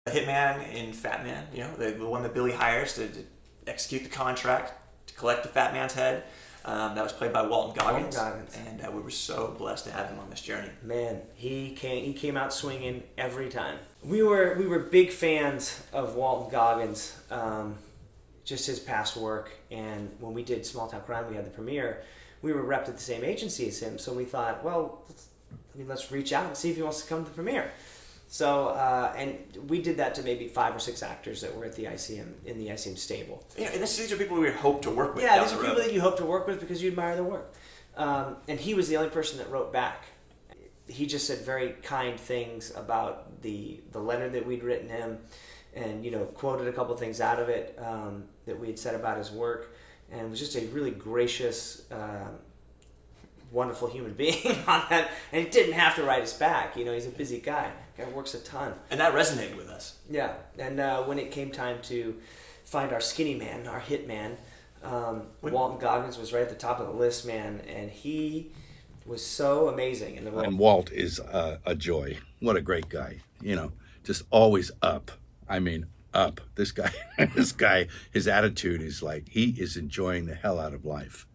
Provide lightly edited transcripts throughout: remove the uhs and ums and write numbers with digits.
The hitman in FATMAN, the one that Billy hires to execute the contract to collect the Fat Man's head. That was played by Walton Goggins. And we were so blessed to have him on this journey. Man, he came out swinging every time. We were big fans of Walton Goggins, just his past work. And when we did Small Town Crime, we had the premiere. We were repped at the same agency as him, so we thought, well, let's reach out and see if he wants to come to the premiere. So, and we did that to maybe 5 or 6 actors that were at the ICM, in the ICM stable. Yeah, and these are people we would hope to work with. Yeah, these are people that you hope to work with because you admire their work. And he was the only person that wrote back. He just said very kind things about the letter that we'd written him, and quoted a couple things out of it that we had said about his work, and was just a really gracious, wonderful human being on that. And he didn't have to write us back. He's a busy guy. Guy works a ton. And that resonated with us. Yeah, and when it came time to find our skinny man, our hitman, Walton Goggins was right at the top of the list, man, and he was so amazing in the role. And Walt is a joy. What a great guy. Just always up. I mean, up. This guy, his attitude is like he is enjoying the hell out of life.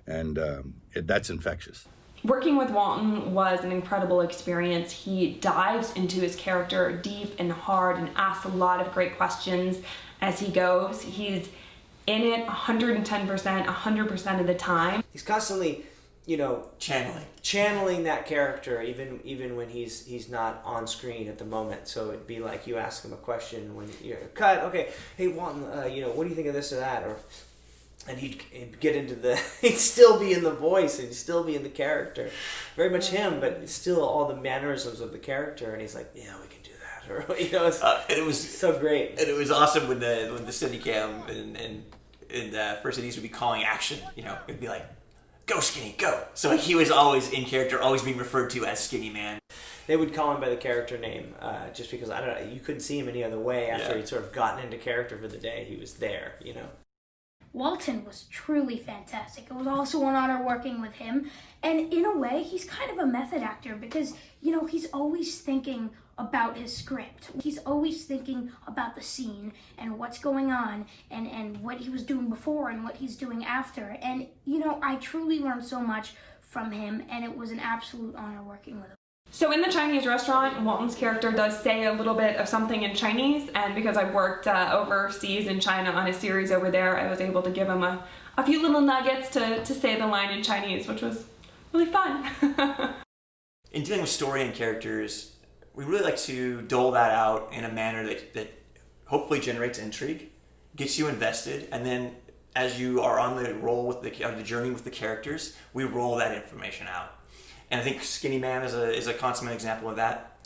And that's infectious. Working with Walton was an incredible experience. He dives into his character deep and hard and asks a lot of great questions as he goes. He's in it 110%, 100% of the time. He's constantly, channeling that character, even when he's not on screen at the moment. So it'd be like you ask him a question when you're cut. Okay, hey Walton, what do you think of this or that? And he'd get into he'd still be in the voice and still be in the character. Very much him, but still all the mannerisms of the character. And he's like, yeah, we can do that. Or, it was so great. And it was awesome when the Steadicam and first ADs would be calling action. It'd be like, go Skinny, go. So he was always in character, always being referred to as Skinny Man. They would call him by the character name, just because, I don't know, you couldn't see him any other way after he'd sort of gotten into character for the day. He was there, Walton was truly fantastic. It was also an honor working with him. And in a way, he's kind of a method actor because, he's always thinking about his script. He's always thinking about the scene and what's going on and what he was doing before and what he's doing after. And, I truly learned so much from him, and it was an absolute honor working with him. So in the Chinese restaurant, Walton's character does say a little bit of something in Chinese, and because I've worked overseas in China on a series over there, I was able to give him a few little nuggets to say the line in Chinese, which was really fun. In dealing with story and characters, we really like to dole that out in a manner that hopefully generates intrigue, gets you invested, and then as you are on the journey with the characters, we roll that information out. And I think Skinny Man is a consummate example of that.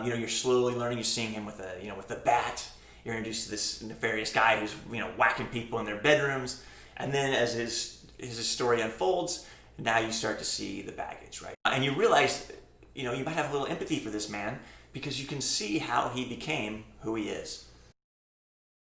You're slowly learning. You're seeing him with a bat. You're introduced to this nefarious guy who's whacking people in their bedrooms. And then as his story unfolds, now you start to see the baggage, right? And you realize, you might have a little empathy for this man because you can see how he became who he is.